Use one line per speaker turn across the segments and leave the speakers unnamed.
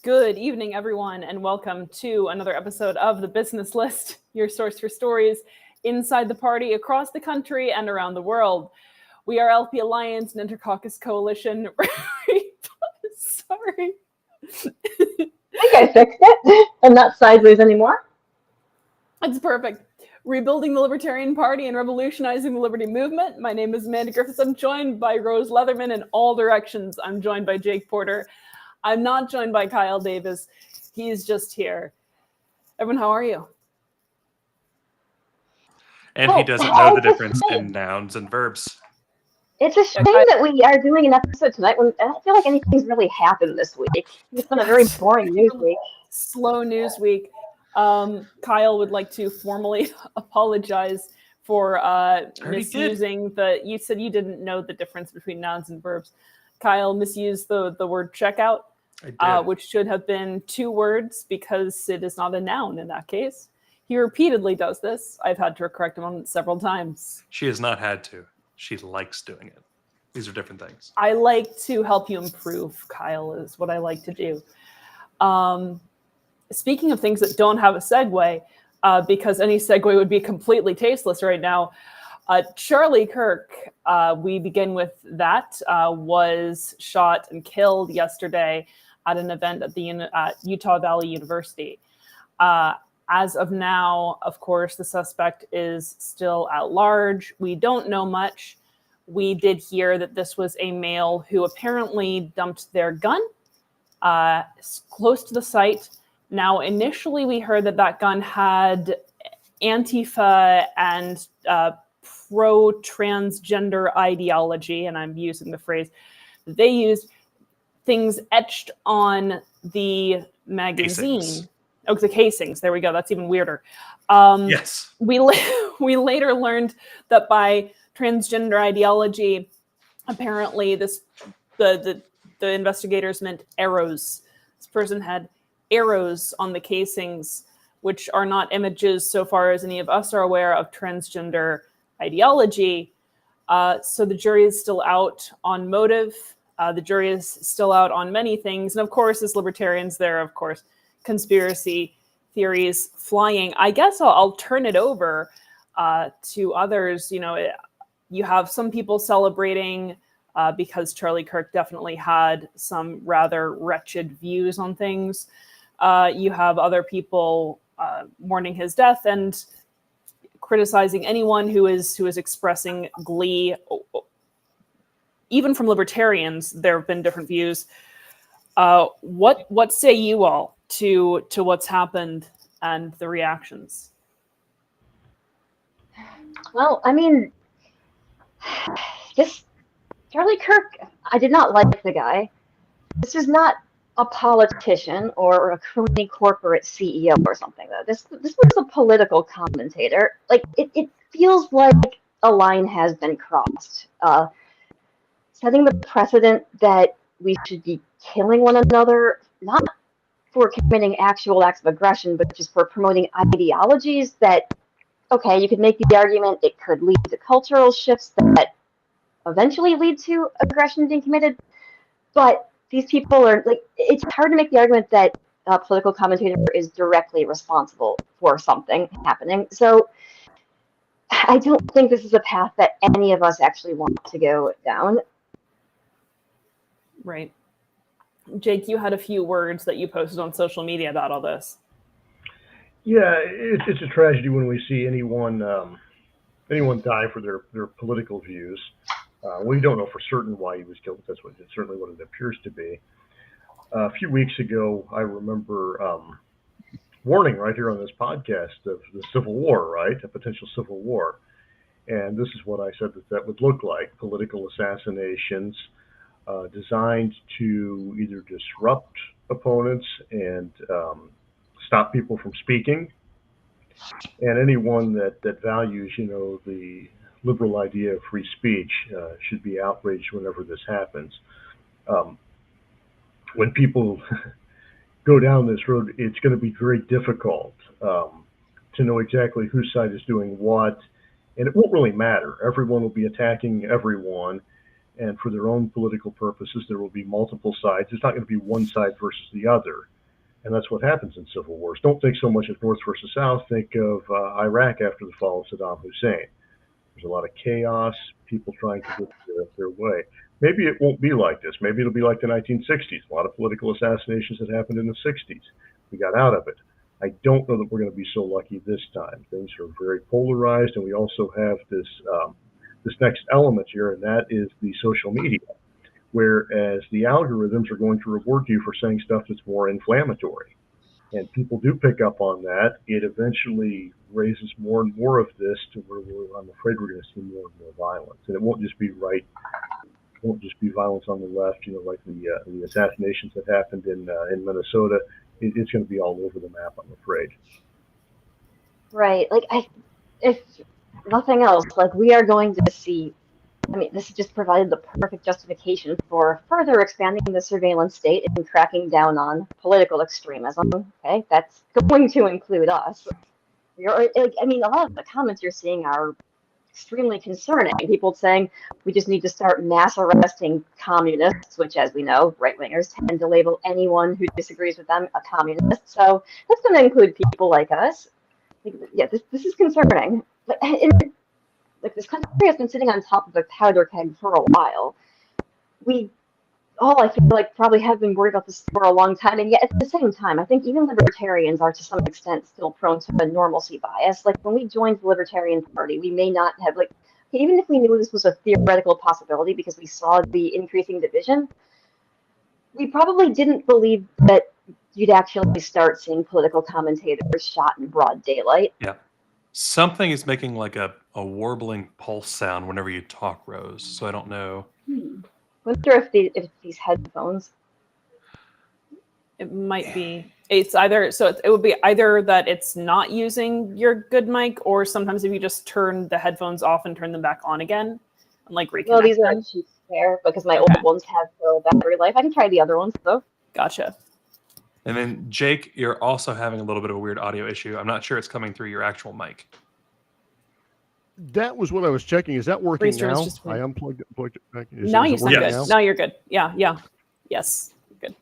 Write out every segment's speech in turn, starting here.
Good evening, everyone, and welcome to another episode of The Business List, your source for stories inside the party, across the country, and around the world. We are LP Alliance and Intercaucus Coalition. Sorry.
I think I fixed it. I'm not sideways anymore.
It's perfect. Rebuilding the Libertarian Party and revolutionizing the Liberty Movement. My name is Amanda Griffiths. I'm joined by Rose Leatherman in all directions. I'm joined by Jake Porter. I'm not joined by Kyle Davis. He's just here. Everyone, how are you?
And he doesn't know the difference in nouns and verbs.
It's a shame that we are doing an episode tonight when I don't feel like anything's really happened this week. It's been a very boring news week.
Slow news week. Kyle would like to formally apologize for misusing the. You said you didn't know the difference between nouns and verbs. Kyle misused the word checkout, which should have been two words because it is not a noun in that case. He repeatedly does this. I've had to correct him on it several times.
She has not had to. She likes doing it. These are different things.
I like to help you improve, Kyle, is what I like to do. Speaking of things that don't have a segue, because any segue would be completely tasteless right now, Charlie Kirk, we begin with that, was shot and killed yesterday at an event at the Utah Valley University. As of now, of course, the suspect is still at large. We don't know much. We did hear that this was a male who apparently dumped their gun close to the site. Now, initially, we heard that gun had Antifa and pro-transgender ideology, and I'm using the phrase that they used, things etched on the magazine.
Casings.
Oh, the casings. There we go. That's even weirder.
Yes.
We later learned that by transgender ideology, apparently the investigators meant arrows. This person had arrows on the casings, which are not images so far as any of us are aware of transgender ideology. So the jury is still out on motive. The jury is still out on many things. And of course, as libertarians, there are, of course, conspiracy theories flying. I guess I'll turn it over to others. You know, you have some people celebrating because Charlie Kirk definitely had some rather wretched views on things. You have other people mourning his death and criticizing anyone who is expressing glee. Even from libertarians, there have been different views. What say you all to what's happened and the reactions?
Well, I mean, this Charlie Kirk, I did not like the guy. This is not a politician or a crony corporate CEO or something, though. This was a political commentator. Like, it feels like a line has been crossed. Setting the precedent that we should be killing one another, not for committing actual acts of aggression, but just for promoting ideologies that, okay, you could make the argument it could lead to cultural shifts that eventually lead to aggression being committed. But these people are, like, it's hard to make the argument that a political commentator is directly responsible for something happening. So I don't think this is a path that any of us actually want to go down.
Right. Jake, you had a few words that you posted on social media about all this.
Yeah, it's a tragedy when we see anyone die for their political views. We don't know for certain why he was killed. That's certainly what it appears to be. A few weeks ago, I remember warning right here on this podcast of the Civil War, right? A potential Civil War. And this is what I said that would look like: political assassinations designed to either disrupt opponents and stop people from speaking. And anyone that values, the liberal idea of free speech should be outraged whenever this happens. When people go down this road, it's going to be very difficult to know exactly whose side is doing what, and it won't really matter. Everyone will be attacking everyone, and for their own political purposes, there will be multiple sides. It's not going to be one side versus the other. And that's what happens in civil wars. Don't think so much of North versus South. Think of Iraq after the fall of Saddam Hussein. There's a lot of chaos, people trying to get their way. Maybe it won't be like this. Maybe it'll be like the 1960s. A lot of political assassinations that happened in the 60s. We got out of it. I don't know that we're going to be so lucky this time. Things are very polarized, and we also have this this next element here, and that is the social media. Whereas the algorithms are going to reward you for saying stuff that's more inflammatory. And people do pick up on that. It eventually raises more and more of this to where I'm afraid we're going to see more and more violence. And it won't just be right. It won't just be violence on the left, like the assassinations that happened in Minnesota. It's going to be all over the map, I'm afraid.
Right. If nothing else, we are going to see. This just provided the perfect justification for further expanding the surveillance state and cracking down on political extremism. Okay, that's going to include us. A lot of the comments you're seeing are extremely concerning. People saying we just need to start mass arresting communists, which, as we know, right-wingers tend to label anyone who disagrees with them a communist. So that's going to include people like us. This is concerning. This country has been sitting on top of a powder keg for a while. We all, I feel like, probably have been worried about this for a long time, and yet at the same time, I think even libertarians are to some extent still prone to a normalcy bias. When we joined the Libertarian Party, we may not have, even if we knew this was a theoretical possibility because we saw the increasing division, we probably didn't believe that you'd actually start seeing political commentators shot in broad daylight.
Yeah. Something is making a warbling pulse sound whenever you talk, Rose. So I don't know.
I wonder if these headphones.
It might be. It's either it would be either that it's not using your good mic, or sometimes if you just turn the headphones off and turn them back on again, and reconnect.
Well, these are cheap spare because my old ones have full battery life. I can try the other ones though.
Gotcha.
And then, Jake, you're also having a little bit of a weird audio issue. I'm not sure it's coming through your actual mic.
That was what I was checking. Is that working
Restream
now?
is just
I unplugged it, plugged it back.
Now you sound good.
Yes.
Now you're good. Yeah. Yes. Good.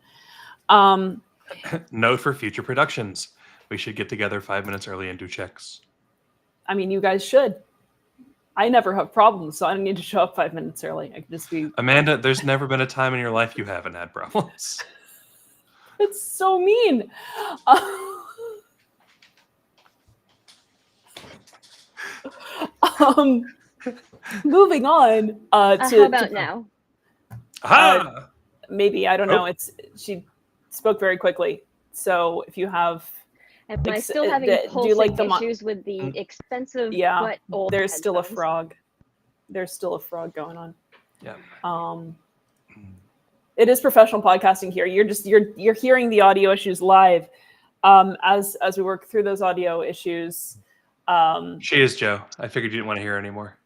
Note for future productions. We should get together 5 minutes early and do checks.
You guys should. I never have problems, so I don't need to show up 5 minutes early. I can just be...
Amanda, there's never been a time in your life you haven't had problems.
It's so mean. Moving on.
How about now?
Maybe, I don't know. She spoke very quickly. So if you have...
Am I still having issues with the expensive but old
there's still a
headphones?
frog. There's still a frog going on.
Yeah.
It is professional podcasting here. You're hearing the audio issues live. As we work through those audio issues.
She is Joe. I figured you didn't want to hear her anymore.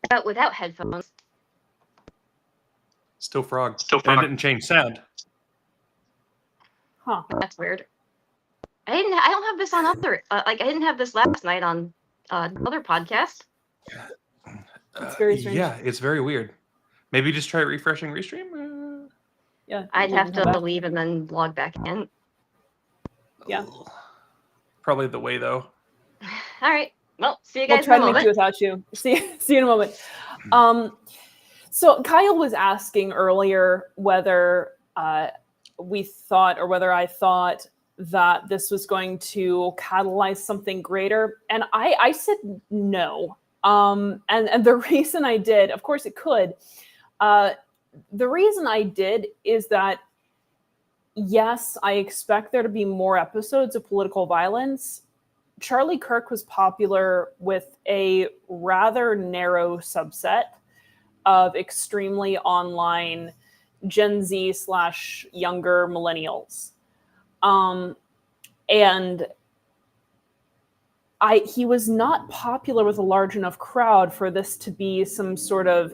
But without headphones.
Still frog. And it didn't change sound.
Huh.
That's weird. I don't have this on other. I didn't have this last night on other podcast.
It's very strange.
Yeah, it's very weird. Maybe just try refreshing Restream.
Yeah.
I'd have to leave and then log back in.
Yeah.
Probably the way though.
All right. Well, see you guys
We'll try
in a
to make
moment.
do without you. See you in a moment. So Kyle was asking earlier whether we thought, or whether I thought, that this was going to catalyze something greater, and I said no. And the reason I did, of course, it could. The reason I did is that, yes, I expect there to be more episodes of political violence. Charlie Kirk was popular with a rather narrow subset of extremely online Gen Z / younger millennials. And he was not popular with a large enough crowd for this to be some sort of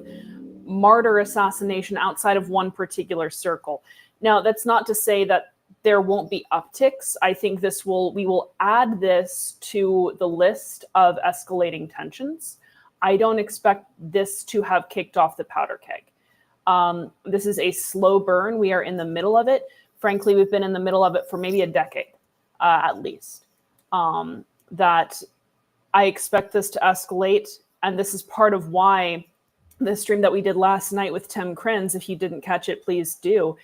martyr assassination outside of one particular circle. Now, that's not to say that there won't be upticks. I think we will add this to the list of escalating tensions. I don't expect this to have kicked off the powder keg. This is a slow burn. We are in the middle of it. Frankly, we've been in the middle of it for maybe a decade, at least. That I expect this to escalate. And this is part of why the stream that we did last night with Tim Krenz, if you didn't catch it, please do,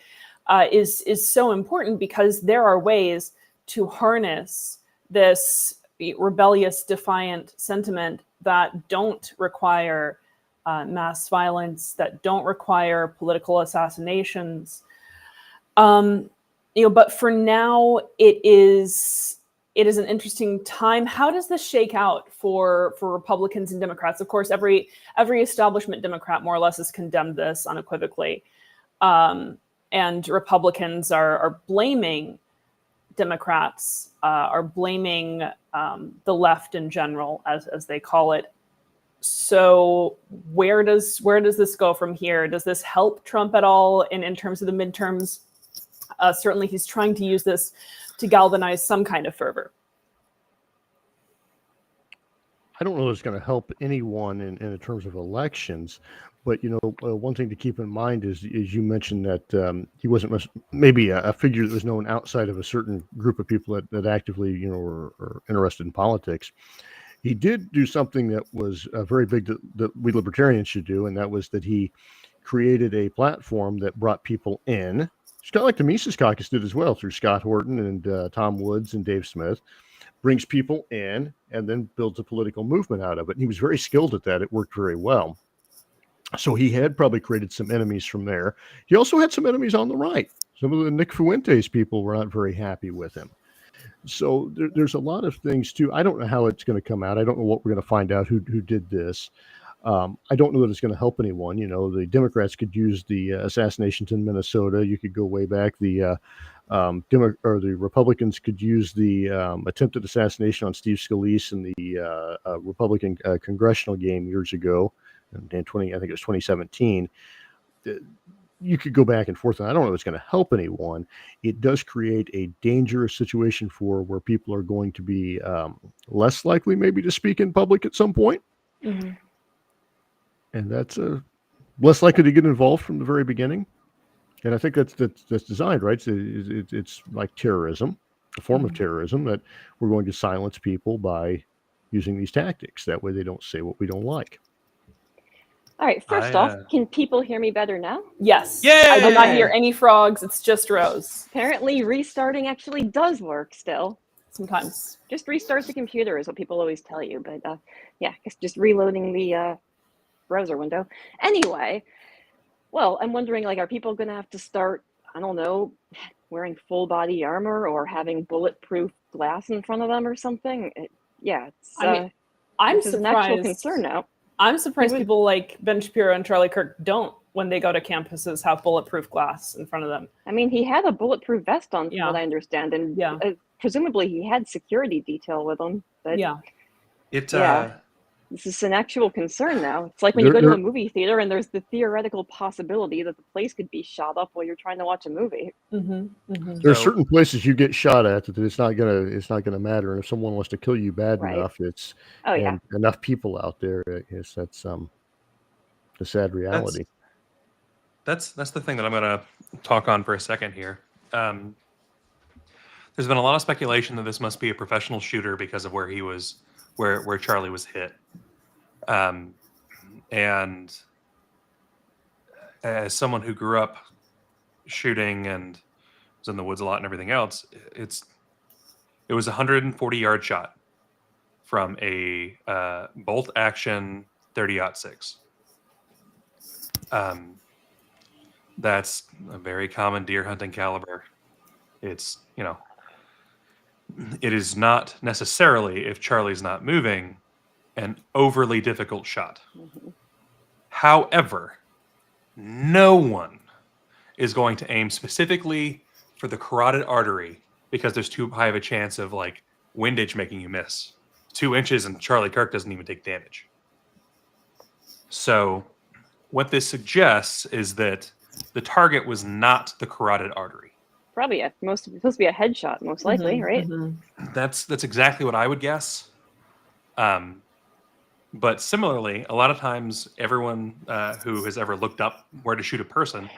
is so important, because there are ways to harness this rebellious, defiant sentiment that don't require mass violence, that don't require political assassinations. But for now, it is an interesting time. How does this shake out for Republicans and Democrats? Of course, every establishment Democrat more or less has condemned this unequivocally, and Republicans are blaming Democrats, are blaming the left in general, as they call it. So where does this go from here? Does this help Trump at all in terms of the midterms? Certainly, he's trying to use this to galvanize some kind of fervor.
I don't know if it's going to help anyone in terms of elections, but one thing to keep in mind is you mentioned that he wasn't maybe a figure that was known outside of a certain group of people that actively were interested in politics. He did do something that was very big that we libertarians should do, and that was that he created a platform that brought people in. It's kind of like the Mises Caucus did as well, through Scott Horton and Tom Woods and Dave Smith. Brings people in and then builds a political movement out of it. And he was very skilled at that. It worked very well. So he had probably created some enemies from there. He also had some enemies on the right. Some of the Nick Fuentes people were not very happy with him. So there's a lot of things too. I don't know how it's going to come out. I don't know what we're going to find out who did this. I don't know that it's going to help anyone. The Democrats could use the assassinations in Minnesota. You could go way back. The Republicans could use the attempted assassination on Steve Scalise in the Republican congressional game years ago, I think it was 2017. You could go back and forth, and I don't know if it's going to help anyone. It does create a dangerous situation where people are going to be less likely maybe to speak in public at some point.
Mm-hmm.
And that's less likely to get involved from the very beginning. And I think that's designed, right? It's like terrorism, a form of terrorism, that we're going to silence people by using these tactics. That way they don't say what we don't like.
All right, first off, can people hear me better now?
Yes.
Yay!
I did not hear any frogs. It's just Rose.
Apparently restarting actually does work still.
Sometimes.
Just restart the computer is what people always tell you. But yeah, it's just reloading the browser window. Anyway, well, I'm wondering, are people going to have to start, I don't know, wearing full body armor or having bulletproof glass in front of them or something?
I'm
this is an actual
surprised.
concern now.
I'm surprised people like Ben Shapiro and Charlie Kirk don't, when they go to campuses, have bulletproof glass in front of them.
I mean, he had a bulletproof vest on, from
Yeah.
what I understand, and
Yeah.
Presumably he had security detail with him. But
Yeah.
this is an actual concern now. It's like when you go to a movie theater and there's the theoretical possibility that the place could be shot up while you're trying to watch a movie.
Mm-hmm. Mm-hmm.
There are
So-
certain places you get shot at that it's not gonna matter. And if someone wants to kill you bad
Right.
enough, it's
Oh yeah.
and enough people out there. I guess that's the sad reality.
That's the thing that I'm going to talk on for a second here. There's been a lot of speculation that this must be a professional shooter because of where he was, where Charlie was hit. And as someone who grew up shooting and was in the woods a lot and everything else, it was a 140-yard shot from a bolt action 30-06. That's a very common deer hunting caliber. It's, it is not necessarily, if Charlie's not moving, an overly difficult shot.
Mm-hmm.
However, no one is going to aim specifically for the carotid artery because there's too high of a chance of windage making you miss. 2 inches and Charlie Kirk doesn't even take damage. So what this suggests is that the target was not the carotid artery.
Probably supposed to be a headshot, most likely,
Mm-hmm.
right?
Mm-hmm.
That's exactly what I would guess. But similarly, a lot of times, everyone who has ever looked up where to shoot a person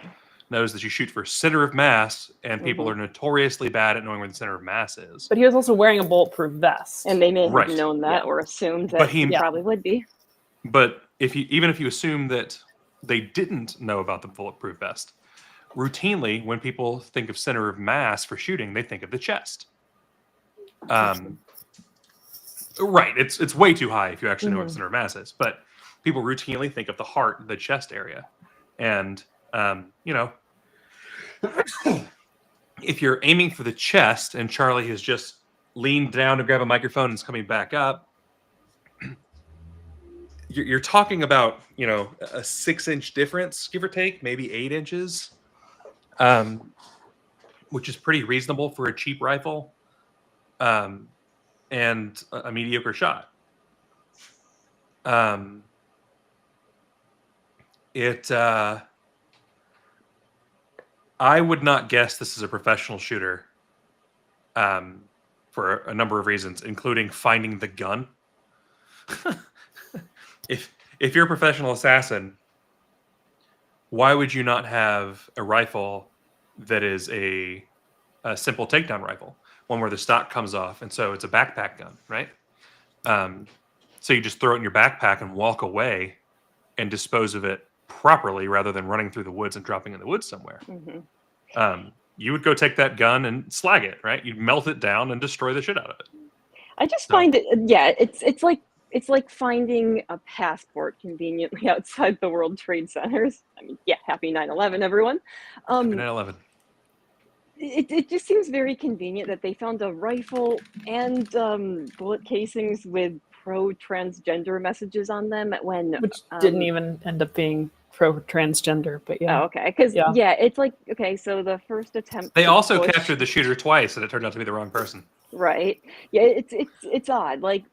knows that you shoot for center of mass, and people are notoriously bad at knowing where the center of mass is.
But he was also wearing a bulletproof vest.
And they may have
Right.
known that
Yeah.
or assumed
But
that
he-
he
Yeah.
probably would be.
But even if you assume that they didn't know about the bulletproof vest, routinely when people think of center of mass for shooting, they think of the chest. Right, it's way too high if you actually know what center of mass is. But people routinely think of the heart, the chest area, and if you're aiming for the chest and Charlie has just leaned down to grab a microphone and is coming back up, you're talking about a 6-inch difference, give or take, maybe 8 inches, which is pretty reasonable for a cheap rifle and a mediocre shot. I would not guess this is a professional shooter for a number of reasons, including finding the gun. If you're a professional assassin, why would you not have a rifle that is a simple takedown rifle, one where the stock comes off, and so it's a backpack gun, right? So you just throw it in your backpack and walk away and dispose of it properly, rather than running through the woods and dropping in the woods somewhere. You would go take that gun and slag it, right? You'd melt it down and destroy the shit out of it.
I just
So-
find it, yeah, it's like finding a passport conveniently outside the World Trade Centers. I mean, yeah, happy 9/11, everyone.
Happy 9/11.
It just seems very convenient that they found a rifle and bullet casings with pro-transgender messages on them when
Which didn't even end up being pro-transgender, but yeah.
Oh, okay. Because
Yeah.
it's like, okay, so the first attempt.
They
to
also
push-
captured the shooter twice, and it turned out to be the wrong person.
Right. Yeah, it's odd. Like,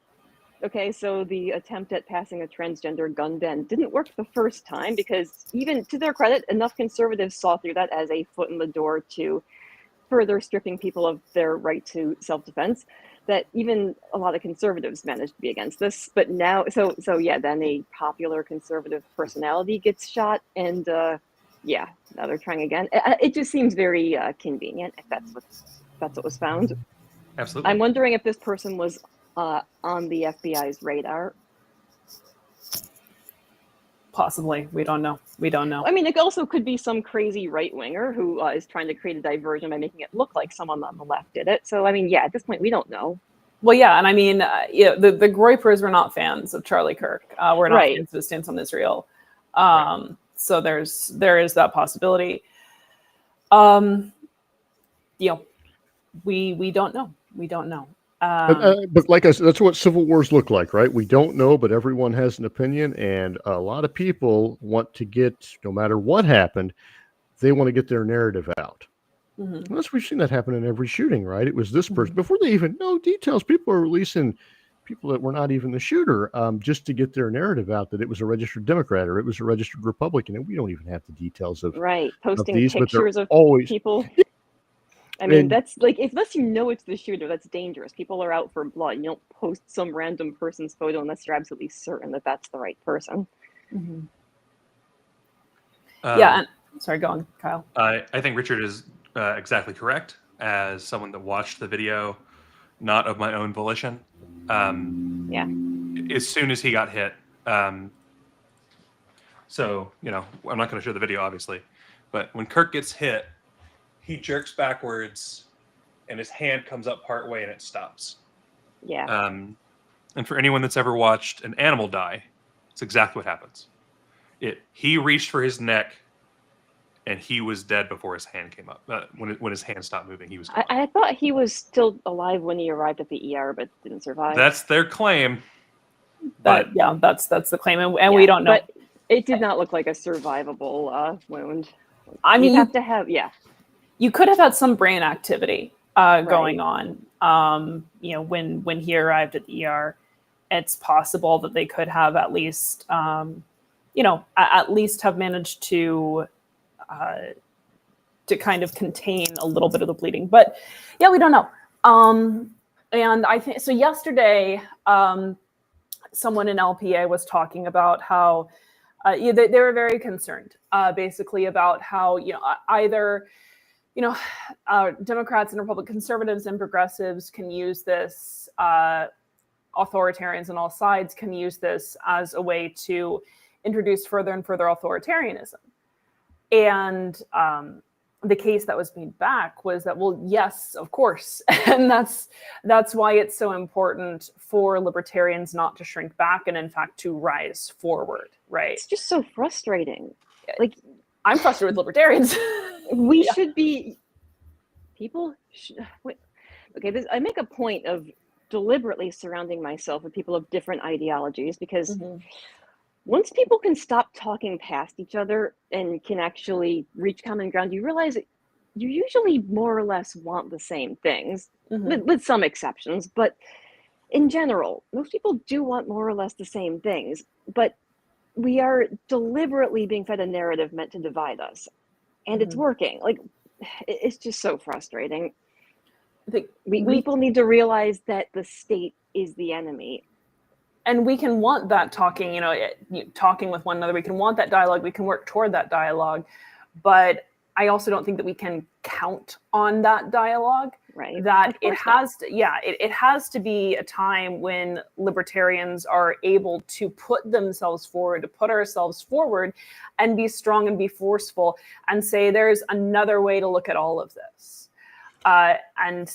okay, so the attempt at passing a transgender gun ban didn't work the first time because, even to their credit, enough conservatives saw through that as a foot in the door to further stripping people of their right to self-defense, that even a lot of conservatives managed to be against this. But now, so yeah, then a popular conservative personality gets shot, and now they're trying again. It just seems very convenient if that's what was found.
Absolutely.
I'm wondering if this person was on the FBI's radar.
Possibly. We don't know.
I mean, it also could be some crazy right-winger who is trying to create a diversion by making it look like someone on the left did it. So, I mean, yeah, at this point, we don't know.
Well, yeah, and I mean, the Groypers were not fans of Charlie Kirk. We're not
Right.
fans of his stance on Israel. So there is that possibility. We don't know. We don't know.
But like I said, that's what civil wars look like, right? We don't know, but everyone has an opinion, and a lot of people want to get, no matter what happened, they want to get their narrative out.
Mhm.
Unless we've seen that happen in every shooting, right? It was this person before they even know details. People are releasing people that were not even the shooter, just to get their narrative out that it was a registered Democrat or it was a registered Republican, and we don't even have the details of
Right. Posting
these, but they're
pictures of
always
people. I mean,
And-
that's like, unless you know it's the shooter, that's dangerous. People are out for blood. You don't post some random person's photo unless you're absolutely certain that that's the right person.
Mhm.
Um,
Yeah. And, sorry, go on, Kyle.
I think Richard is exactly correct. As someone that watched the video, not of my own volition.
Yeah.
As soon as he got hit. So, I'm not going to show the video, obviously. But when Kirk gets hit, he jerks backwards and his hand comes up part way and it stops.
Yeah.
And for anyone that's ever watched an animal die, it's exactly what happens. He reached for his neck and he was dead before his hand came up. When his hand stopped moving, he was gone.
I thought he was still alive when he arrived at the ER, but didn't survive.
That's their claim. But
That's the claim, and we don't know.
But it did not look like a survivable wound.
I mean,
you have to have,
you could have had some brain activity going on. When he arrived at the ER, it's possible that they could have at least, at least have managed to kind of contain a little bit of the bleeding. But yeah, we don't know. And I think so. Yesterday, someone in LPA was talking about how they were very concerned, basically about how either Democrats and Republican conservatives and progressives can use this. Authoritarians on all sides can use this as a way to introduce further and further authoritarianism. And the case that was made back was that, well, yes, of course. And that's why it's so important for libertarians not to shrink back and in fact to rise forward, right?
It's just so frustrating. Like,
I'm frustrated with libertarians.
we should be, people should, wait, okay, I make a point of deliberately surrounding myself with people of different ideologies, because once people can stop talking past each other and can actually reach common ground, you realize that you usually more or less want the same things, with some exceptions. But in general, most people do want more or less the same things. But we are deliberately being fed a narrative meant to divide us. And it's working. Like, it's just so frustrating. People need to realize that the state is the enemy.
And we can want that talking, talking with one another. We can want that dialogue. We can work toward that dialogue. But I also don't think that we can count on that dialogue.
Right.
That it has to, it has to be a time when libertarians are able to put themselves forward, to put ourselves forward and be strong and be forceful and say, there's another way to look at all of this. And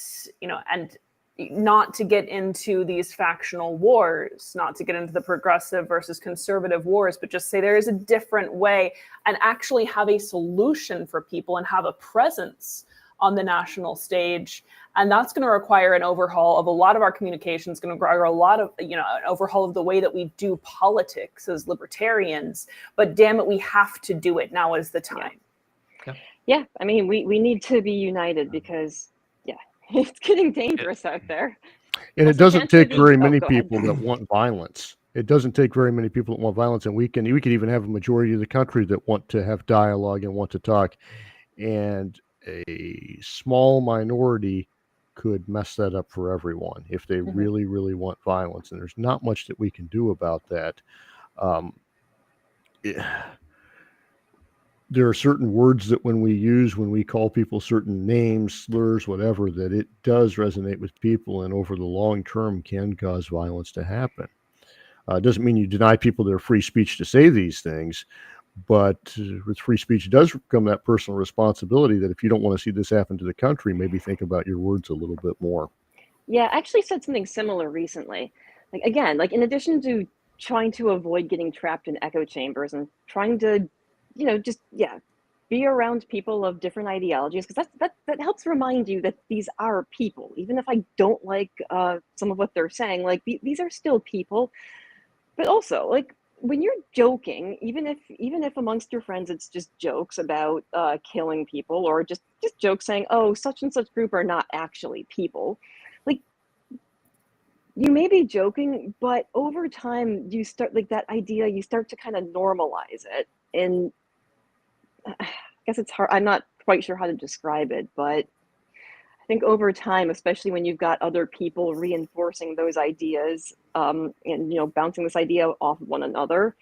not to get into these factional wars, not to get into the progressive versus conservative wars, but just say there is a different way and actually have a solution for people and have a presence on the national stage. And that's going to require an overhaul of a lot of our communications, going to require a lot of, an overhaul of the way that we do politics as libertarians. But damn it, we have to do it. Now is the time.
Yeah, I mean, we need to be united because, it's getting dangerous out there.
And
Also,
it doesn't take very many
go ahead.
people that want violence. It doesn't take very many people that want violence, and we could even have a majority of the country that want to have dialogue and want to talk, and a small minority could mess that up for everyone if they really, really want violence. And there's not much that we can do about that. There are certain words that when we call people certain names, slurs, whatever, that it does resonate with people and over the long term can cause violence to happen. It doesn't mean you deny people their free speech to say these things, but with free speech does come that personal responsibility that if you don't want to see this happen to the country, maybe think about your words a little bit more.
Yeah, I actually said something similar recently. Like in addition to trying to avoid getting trapped in echo chambers and trying to be around people of different ideologies, because that helps remind you that these are people. Even if I don't like some of what they're saying, like these are still people. But also, like, when you're joking, even if amongst your friends it's just jokes about killing people, or just jokes saying, oh, such and such group are not actually people, like, you may be joking, but over time you start, like, that idea, you start to kind of normalize it. And I guess it's hard. I'm not quite sure how to describe it, but I think over time, especially when you've got other people reinforcing those ideas, and bouncing this idea off of one another,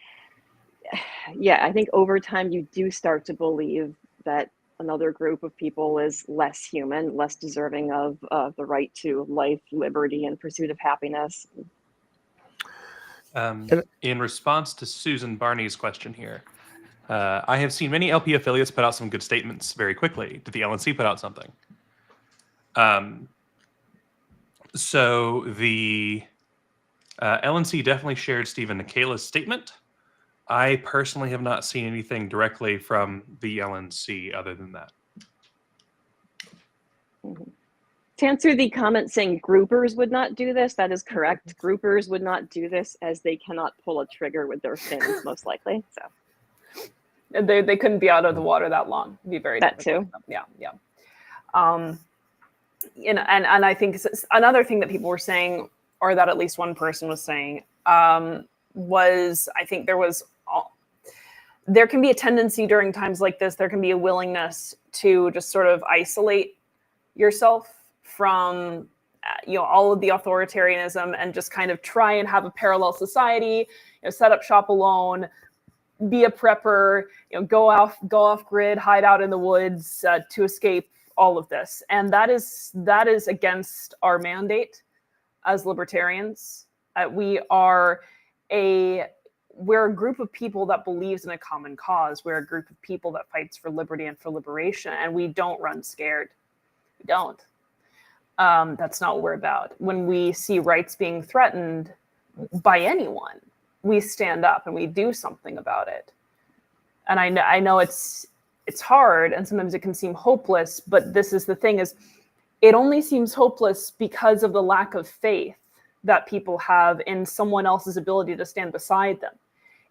I think over time you do start to believe that another group of people is less human, less deserving of the right to life, liberty, and pursuit of happiness.
In response to Susan Barney's question here, I have seen many LP affiliates put out some good statements very quickly. Did the LNC put out something? So the LNC definitely shared Stephen Nikala's statement. I personally have not seen anything directly from the LNC other than that.
To answer the comment saying groupers would not do this, that is correct. Groupers would not do this as they cannot pull a trigger with their fins, most likely. So.
They couldn't be out of the water that long. It'd be very
that
difficult.
too.
Yeah. And I think another thing that people were saying, or that at least one person was saying, was I think there can be a tendency during times like this. There can be a willingness to just sort of isolate yourself from all of the authoritarianism and just kind of try and have a parallel society, set up shop alone, be a prepper, go off grid, hide out in the woods to escape all of this. And that is against our mandate as libertarians. We're a group of people that believes in a common cause. We're a group of people that fights for liberty and for liberation, and we don't run scared. We don't. That's not what we're about. When we see rights being threatened by anyone, we stand up and we do something about it. And I know it's hard, and sometimes it can seem hopeless, but this is the thing, is it only seems hopeless because of the lack of faith that people have in someone else's ability to stand beside them.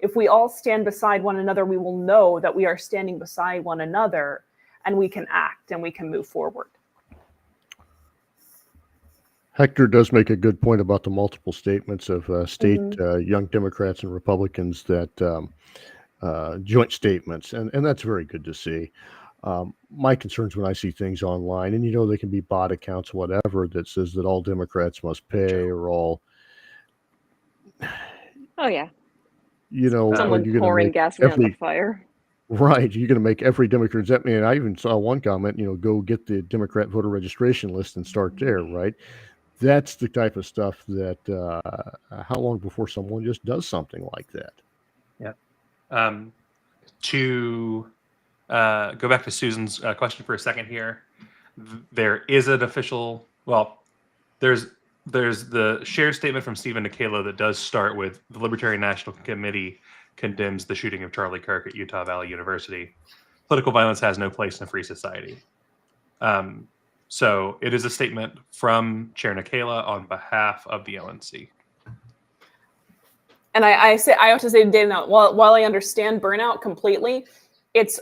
If we all stand beside one another, we will know that we are standing beside one another, and we can act and we can move forward.
Hector does make a good point about the multiple statements of state young Democrats and Republicans, that joint statements, and that's very good to see. My concerns when I see things online, and they can be bot accounts, whatever, that says that all Democrats must pay, or all.
Oh yeah.
Someone
Someone pouring gasoline on the fire.
Right, you're going to make every Democrat. I mean, I even saw one comment. Go get the Democrat voter registration list and start there. Right. That's the type of stuff that. How long before someone just does something like that?
Yeah. To go back to Susan's question for a second here, there is an official. Well, there's the shared statement from Stephen Nikalo that does start with the Libertarian National Committee condemns the shooting of Charlie Kirk at Utah Valley University. Political violence has no place in a free society. So it is a statement from Chair Nikala on behalf of the LNC.
And I have to say to Dana, while I understand burnout completely, it's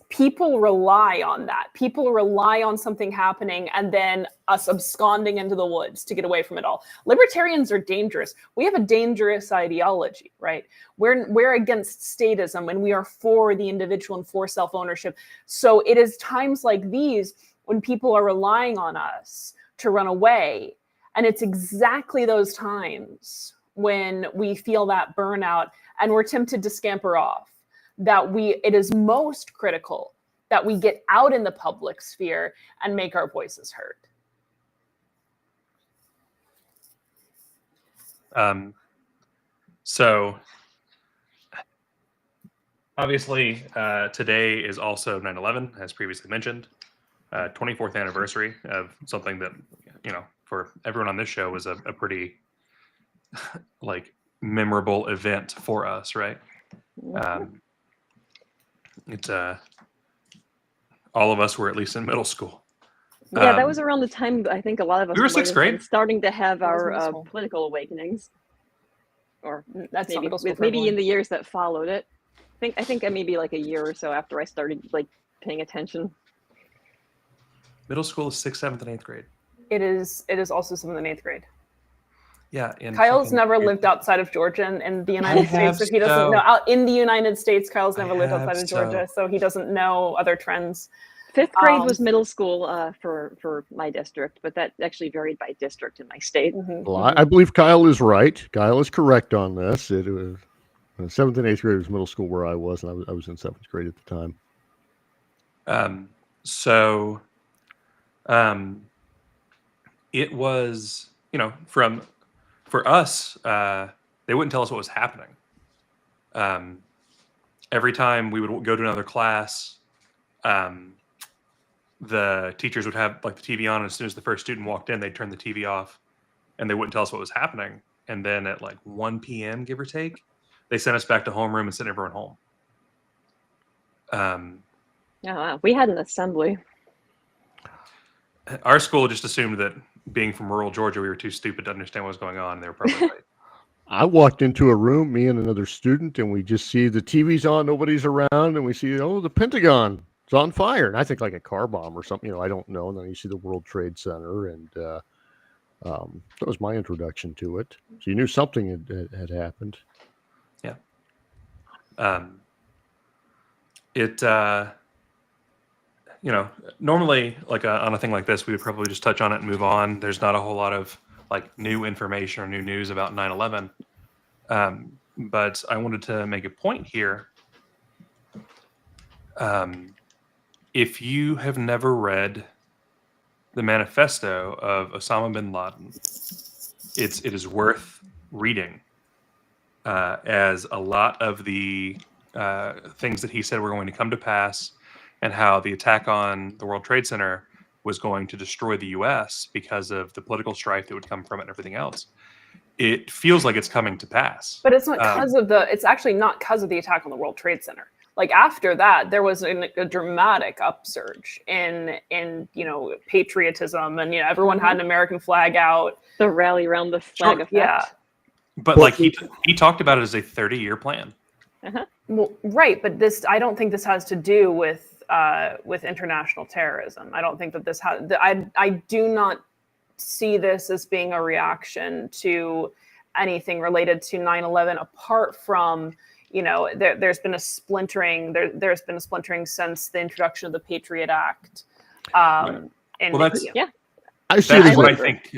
people rely on that. People rely on something happening and then us absconding into the woods to get away from it all. Libertarians are dangerous. We have a dangerous ideology, right? We're against statism, and we are for the individual and for self-ownership. So it is times like these when people are relying on us to run away, and it's exactly those times when we feel that burnout and we're tempted to scamper off, that it is most critical that we get out in the public sphere and make our voices heard.
So obviously today is also 9/11, as previously mentioned, 24th anniversary of something that, for everyone on this show was a pretty memorable event for us, right? It's all of us were at least in middle school.
Yeah, that was around the time I think a lot of us
we were
might
sixth
have been
grade.
starting to have our
middle school.
political awakenings, or
That's not
maybe
middle school for
maybe in
everyone.
the years that followed it. I think maybe like a year or so after I started paying attention.
Middle school is 6th, 7th, and 8th grade.
It is also 7th and 8th grade.
Yeah.
Kyle's never lived outside of Georgia in the United States, so he doesn't know. Out in the United States, Kyle's never lived outside of Georgia, so he doesn't know other trends.
5th grade was middle school for my district, but that actually varied by district in my state.
Well, I believe Kyle is right. Kyle is correct on this. It was 7th and 8th grade was middle school where I was, and I was in 7th grade at the time.
It was, for us, they wouldn't tell us what was happening. Every time we would go to another class, the teachers would have the TV on, and as soon as the first student walked in, they'd turn the TV off, and they wouldn't tell us what was happening. And then at 1 p.m., give or take, they sent us back to homeroom and sent everyone home.
Oh, wow. We had an assembly.
Our school just assumed that being from rural Georgia, we were too stupid to understand what was going on. And they were probably right.
I walked into a room, me and another student, and we just see the TV's on, nobody's around, and we see, the Pentagon. It's on fire. And I think like a car bomb or something, I don't know. And then you see the World Trade Center, and that was my introduction to it. So you knew something had happened.
Yeah. normally, like on a thing like this, we would probably just touch on it and move on. There's not a whole lot of like new information or new news about 9/11. But I wanted to make a point here. If you have never read the manifesto of Osama bin Laden, it is worth reading, as a lot of the things that he said were going to come to pass, and how the attack on the World Trade Center was going to destroy the U.S. because of the political strife that would come from it and everything else. It feels like it's coming to pass.
But it's not because of it's actually not because of the attack on the World Trade Center. Like after that, there was a dramatic upsurge in patriotism, and everyone had an American flag out.
The rally around the flag effect.
Yeah.
But like he talked about it as a 30-year plan.
Well, right, but I don't think this has to do with international terrorism. I don't think that this has. I do not see this as being a reaction to anything related to 9/11, apart from there's been a splintering. There's been a splintering since the introduction of the Patriot Act.
Well, that's
I see
That's
it
what
as
I think.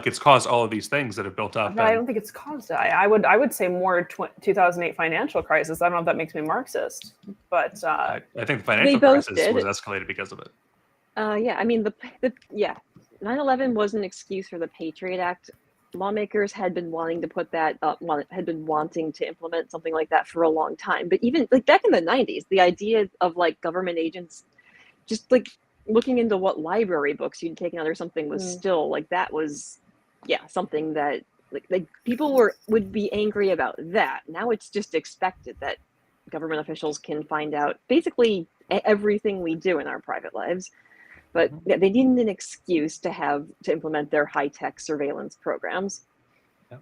It's caused all of these things that have built up.
I don't think it's caused it. I would say more 2008 financial crisis. I don't know if that makes me Marxist, but
I think the financial
both
crisis
did.
was escalated because of it.
I mean, 9/11 was an excuse for the Patriot Act. Lawmakers had been wanting to put that up, had been wanting to implement something like that for a long time. But even like back in the 90s, the idea of like government agents just like looking into what library books you'd taken out or something was still like, that was something that like people would be angry about that. Now it's just expected that government officials can find out basically everything we do in our private lives. But they needed an excuse to implement their high-tech surveillance programs.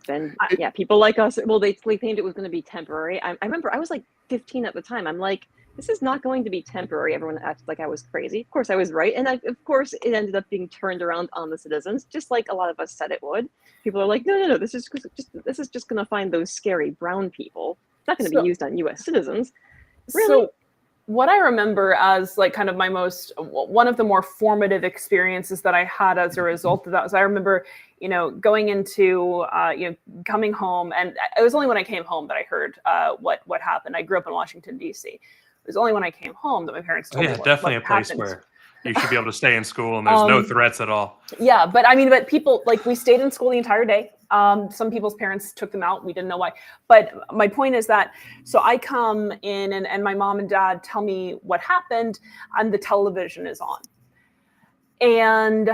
Then people like us, well, they claimed it was going to be temporary. I remember I was like 15 at the time. I'm like, this is not going to be temporary. Everyone acted like I was crazy. Of course I was right. And of course it ended up being turned around on the citizens, just like a lot of us said it would. People are like, no, this is just going to find those scary brown people. It's not going to be used on U.S. citizens. Really?
So what I remember as like kind of one of the more formative experiences that I had as a result of that was I remember, going into, coming home, and it was only when I came home that I heard what happened. I grew up in Washington, D.C. It was only when I came home that my parents told me
definitely
what
a place
happened.
where you should be able to stay in school and there's no threats at all.
Yeah, but people, like, we stayed in school the entire day. Some people's parents took them out. We didn't know why. But my point is that, so I come in and my mom and dad tell me what happened, and the television is on. And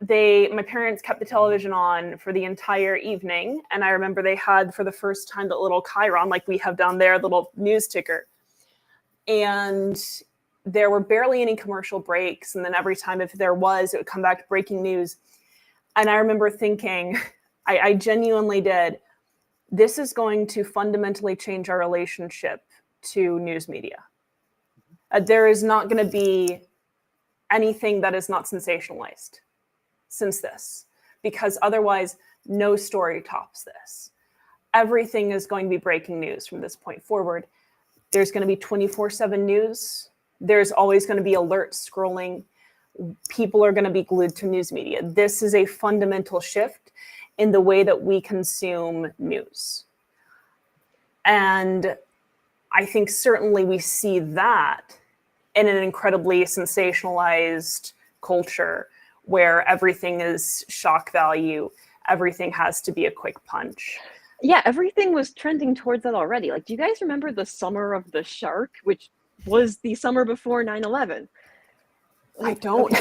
my parents kept the television on for the entire evening. And I remember they had, for the first time, the little chyron, like we have down there, the little news ticker. And there were barely any commercial breaks. And then every time, if there was, it would come back to breaking news. And I remember thinking, I genuinely did, this is going to fundamentally change our relationship to news media. There is not going to be anything that is not sensationalized since this, because otherwise no story tops this. Everything is going to be breaking news from this point forward. There's going to be 24/7 news. There's always going to be alerts scrolling. People are going to be glued to news media. This is a fundamental shift in the way that we consume news. And I think certainly we see that in an incredibly sensationalized culture where everything is shock value. Everything has to be a quick punch.
Yeah, everything was trending towards that already. Like, do you guys remember the Summer of the Shark, which was the summer before 9/11?
I don't.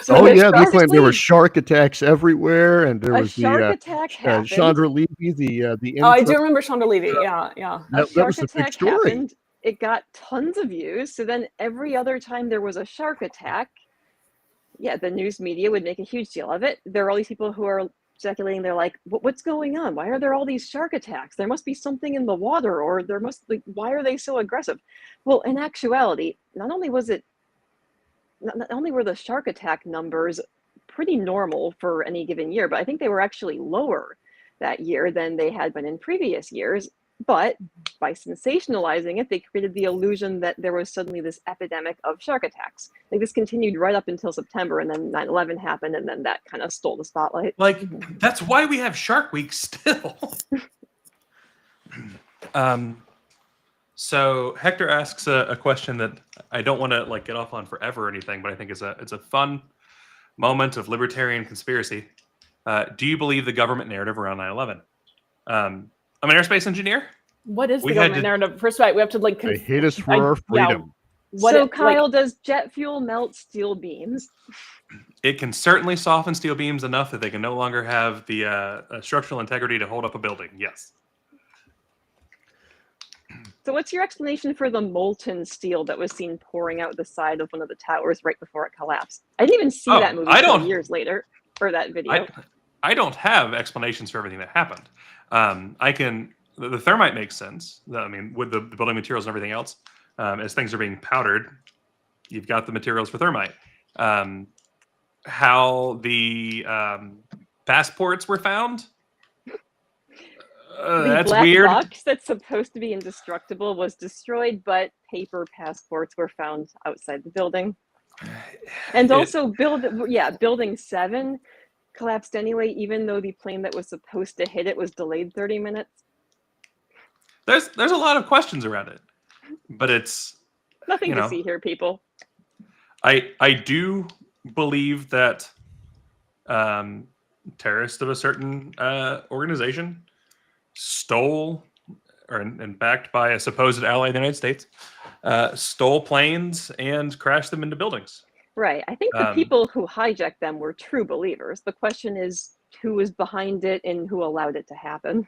So
they claimed there
basically
were shark attacks everywhere, and there was
shark attack happened.
Chandra Levy, the
I do remember Chandra Levy. Yeah.
that
Shark
was the big
attack
story.
happened. It got tons of views. So then every other time there was a shark attack, the news media would make a huge deal of it. There are all these people who are speculating. They're like, what's going on? Why are there all these shark attacks? There must be something in the water, or why are they so aggressive? Well, in actuality, not only were the shark attack numbers pretty normal for any given year, but I think they were actually lower that year than they had been in previous years. But by sensationalizing it, they created the illusion that there was suddenly this epidemic of shark attacks. Like this continued right up until September, and then 9/11 happened, and then that kind of stole the spotlight.
Like, that's why we have Shark Week still. So Hector asks a question that I don't want to like get off on forever or anything, but I think it's a fun moment of libertarian conspiracy. Do you believe the government narrative around 9/11? I'm an aerospace engineer.
What is the
We had
government
to-
narrative? First of all, we have to like.
They hate us for our freedom.
What
So
it-
Kyle,
like,
does jet fuel melt steel beams?
It can certainly soften steel beams enough that they can no longer have the structural integrity to hold up a building. Yes.
So what's your explanation for the molten steel that was seen pouring out the side of one of the towers right before it collapsed? I didn't even see
Oh,
that movie
I
until
don't-
years later, or that video.
I don't have explanations for everything that happened. The thermite makes sense. I mean, with the building materials and everything else, as things are being powdered, you've got the materials for thermite. How the passports were found,
The
that's
black
weird.
box that's supposed to be indestructible was destroyed, but paper passports were found outside the building. And
It-
also, Building 7 collapsed anyway, even though the plane that was supposed to hit it was delayed 30 minutes.
There's a lot of questions around it, but it's
Nothing
You
to
know.
see here, people.
I do believe that terrorists of a certain organization stole, and backed by a supposed ally of the United States, stole planes and crashed them into buildings.
Right. I think the
Um,
people who hijacked them were true believers. The question is who was behind it and who allowed it to happen.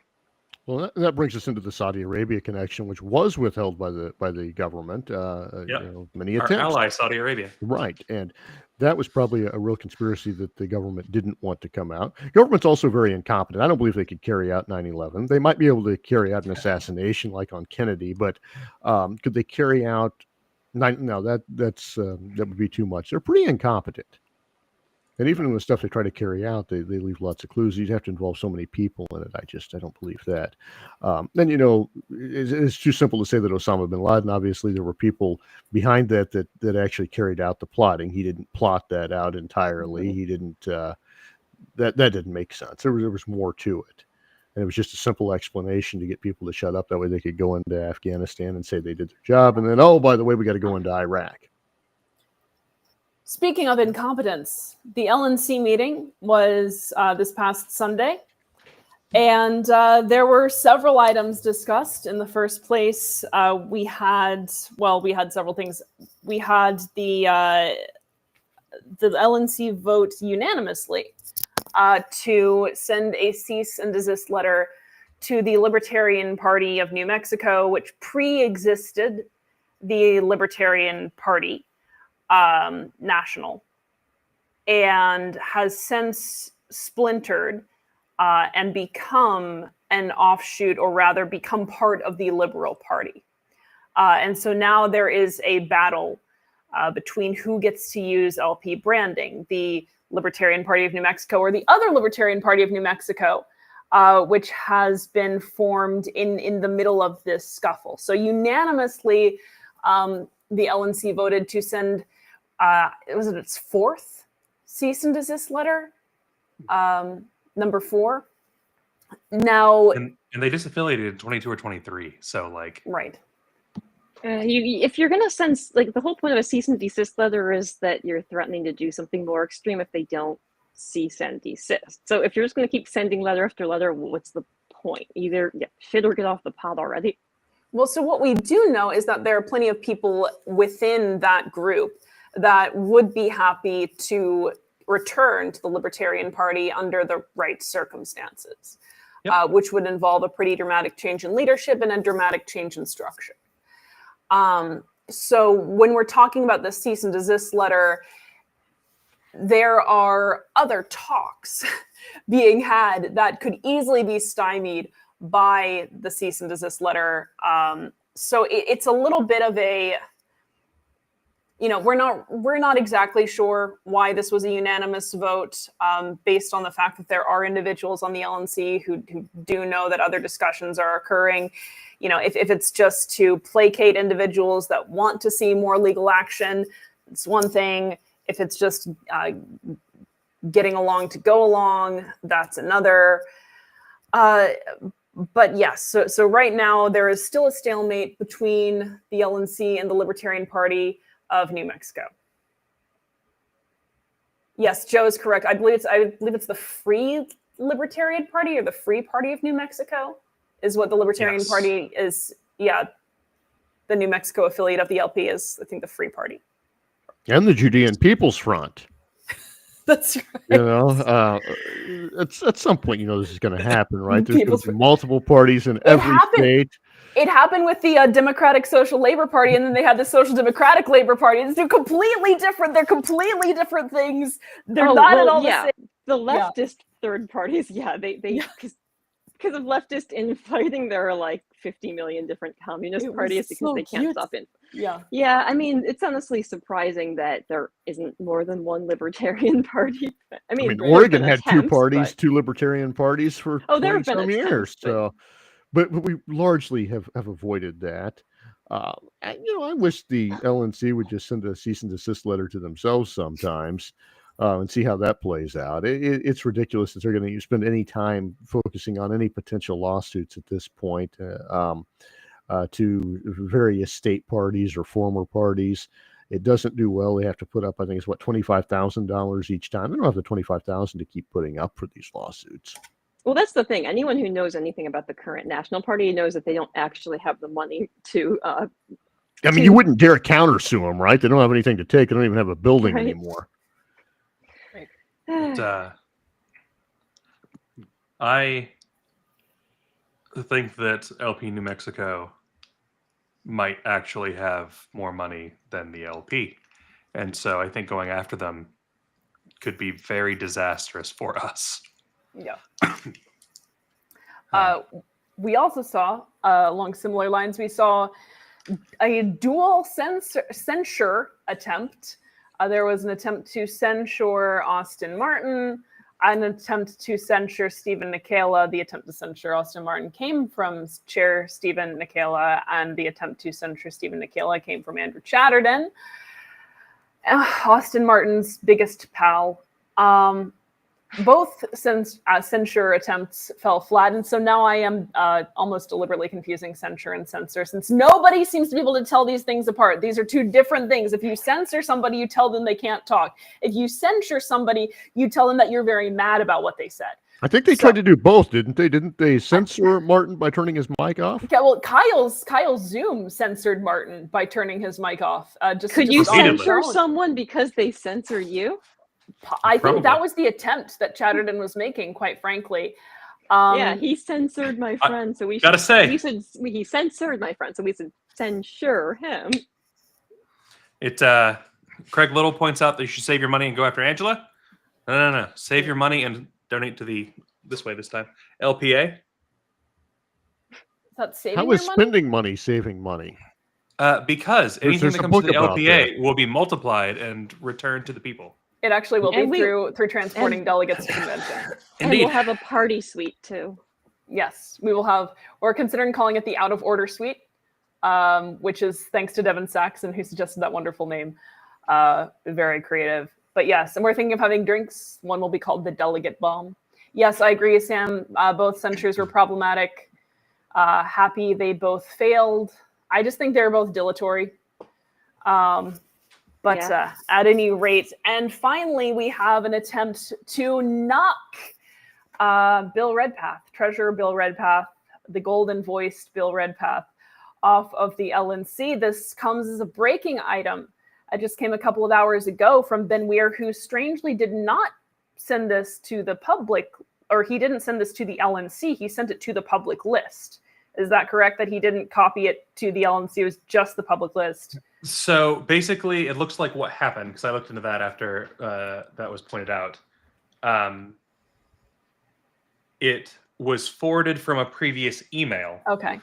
Well, that brings us into the Saudi Arabia connection, which was withheld by the government. Many
Our
attempts.
ally, Saudi Arabia.
Right. And that was probably a real conspiracy that the government didn't want to come out. Government's also very incompetent. I don't believe they could carry out 9/11. They might be able to carry out an assassination like on Kennedy, but could they carry out no, that would be too much. They're pretty incompetent. And even in the stuff they try to carry out, they leave lots of clues. You'd have to involve so many people in it. I don't believe that. Then, it's too simple to say that Osama bin Laden, obviously there were people behind that actually carried out the plotting. He didn't plot that out entirely. He didn't, that didn't make sense. There was more to it. And it was just a simple explanation to get people to shut up. That way they could go into Afghanistan and say they did their job. And then, oh, by the way, we got to go into Iraq.
Speaking of incompetence, the LNC meeting was this past Sunday, and there were several items discussed. In the first place, we had several things. We had the LNC vote unanimously to send a cease and desist letter to the Libertarian Party of New Mexico, which pre-existed the Libertarian Party National, and has since splintered and become an offshoot, or rather become part of the Liberal Party. And so now there is a battle between who gets to use LP branding, the Libertarian Party of New Mexico or the other Libertarian Party of New Mexico, which has been formed in the middle of this scuffle. So unanimously, the LNC voted to send was it its fourth cease and desist letter, number 4. Now,
And they disaffiliated in 22 or 23. So like,
right.
If you're going to send, like, the whole point of a cease and desist letter is that you're threatening to do something more extreme if they don't cease and desist. So if you're just going to keep sending letter after letter, what's the point? Either shit or get off the pot already.
Well, so what we do know is that there are plenty of people within that group that would be happy to return to the Libertarian Party under the right circumstances, which would involve a pretty dramatic change in leadership and a dramatic change in structure. So when we're talking about the cease and desist letter, there are other talks being had that could easily be stymied by the cease and desist letter. So it's a little bit of we're not exactly sure why this was a unanimous vote, based on the fact that there are individuals on the LNC who do know that other discussions are occurring. If it's just to placate individuals that want to see more legal action, it's one thing. If it's just getting along to go along, that's another. But yes, so right now there is still a stalemate between the LNC and the Libertarian Party of New Mexico. Yes, Joe is correct. I believe it's the Free Libertarian Party or the Free Party of New Mexico is what the Libertarian Party is. Yeah, the New Mexico affiliate of the LP is, I think, the Free Party.
And the Judean People's Front.
That's right.
At some point, this is going to happen, right? There's going to be multiple parties in every state.
It happened with the Democratic Social Labor Party, and then they had the Social Democratic Labor Party. They're completely different. They're completely different things. They're not at all the same.
The leftist third parties, they because of leftist infighting, there are like 50 million different communist parties because they can't stop it. Yeah. I mean, it's honestly surprising that there isn't more than one libertarian party. I mean
Oregon had two libertarian parties for 20-some years.
So,
but we largely have avoided that. I wish the LNC would just send a cease and desist letter to themselves sometimes. And see how that plays out. It's ridiculous that they're going to spend any time focusing on any potential lawsuits at this point to various state parties or former parties. It doesn't do well. They have to put up, I think it's $25,000 each time. They don't have the $25,000 to keep putting up for these lawsuits.
Well, that's the thing. Anyone who knows anything about the current National Party knows that they don't actually have the money to.
You wouldn't dare countersue them, right? They don't have anything to take. They don't even have a building anymore.
I think that LP New Mexico might actually have more money than the LP. And so I think going after them could be very disastrous for us.
Yeah. We also saw, along similar lines, we saw a dual censure attempt. There was an attempt to censure Austin Martin, an attempt to censure Stephen Nikela. The attempt to censure Austin Martin came from Chair Stephen Nikela, and the attempt to censure Stephen Nikela came from Andrew Chatterton, Austin Martin's biggest pal. Both censure attempts fell flat, and so now I am almost deliberately confusing censure and censor, since nobody seems to be able to tell these things apart. These are two different things. If you censor somebody, you tell them they can't talk. If you censure somebody, you tell them that you're very mad about what they said.
I think they tried to do both, didn't they? Didn't they censor Martin by turning his mic off?
Okay, well, Kyle's Zoom censored Martin by turning his mic off.
Could you censor someone because they censor you?
I think that was the attempt that Chatterton was making, quite frankly.
He censored my friend, so we
gotta say
he censored my friend, so we should censure him.
Craig Little points out that you should save your money and go after Angela. No. Save your money and donate to this time. LPA.
That's saving
How is spending money saving money?
Because anything that comes to the LPA will be multiplied and returned to the people.
It actually will be through transporting delegates to convention.
And we'll have a party suite too.
Yes, we will have. We're considering calling it the Out of Order Suite, which is thanks to Devin Saxon, who suggested that wonderful name. Very creative. But yes, and we're thinking of having drinks. One will be called the Delegate Bomb. Yes, I agree, Sam. Both censures were problematic. Happy they both failed. I just think they're both dilatory. But at any rate, and finally, we have an attempt to knock Bill Redpath, Treasurer Bill Redpath, the golden-voiced Bill Redpath, off of the LNC. This comes as a breaking item. It just came a couple of hours ago from Ben Weir, who strangely did not send this to the public, or he didn't send this to the LNC. He sent it to the public list. Is that correct, that he didn't copy it to the LNC? It was just the public list.
So basically, it looks like what happened, because I looked into that after that was pointed out. It was forwarded from a previous email.
Okay.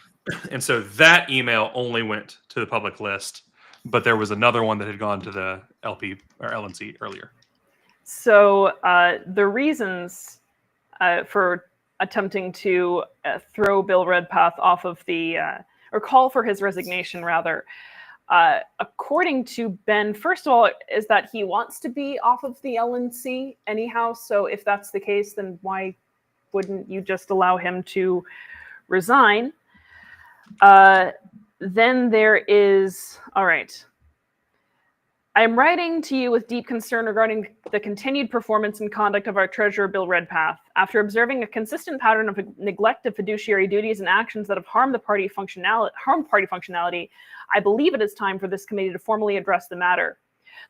And so that email only went to the public list. but there was another one that had gone to the LP or LNC earlier.
So the reasons for attempting to throw Bill Redpath off of the, or call for his resignation rather, according to Ben, first of all, is that he wants to be off of the LNC anyhow. So if that's the case, then why wouldn't you just allow him to resign? Then there is, all right. I am writing to you with deep concern regarding the continued performance and conduct of our treasurer, Bill Redpath. After observing a consistent pattern of neglect of fiduciary duties and actions that have harmed party functionality, I believe it is time for this committee to formally address the matter.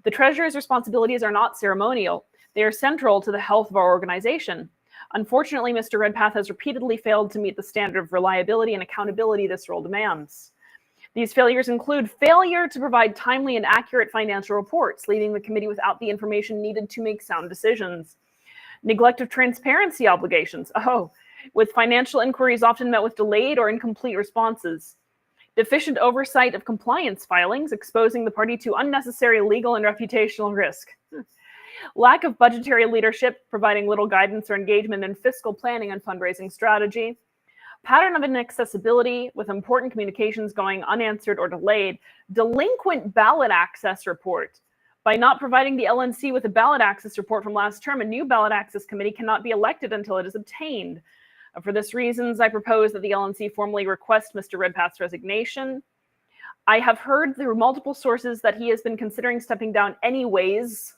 The treasurer's responsibilities are not ceremonial. They are central to the health of our organization. Unfortunately, Mr. Redpath has repeatedly failed to meet the standard of reliability and accountability this role demands. These failures include failure to provide timely and accurate financial reports, leaving the committee without the information needed to make sound decisions. Neglect of transparency obligations, with financial inquiries often met with delayed or incomplete responses. Deficient oversight of compliance filings, exposing the party to unnecessary legal and reputational risk. Lack of budgetary leadership, providing little guidance or engagement in fiscal planning and fundraising strategy. Pattern of inaccessibility, with important communications going unanswered or delayed. Delinquent ballot access report. By not providing the LNC with a ballot access report from last term, a new ballot access committee cannot be elected until it is obtained. For this reasons, I propose that the LNC formally request Mr. Redpath's resignation. I have heard through multiple sources that he has been considering stepping down anyways.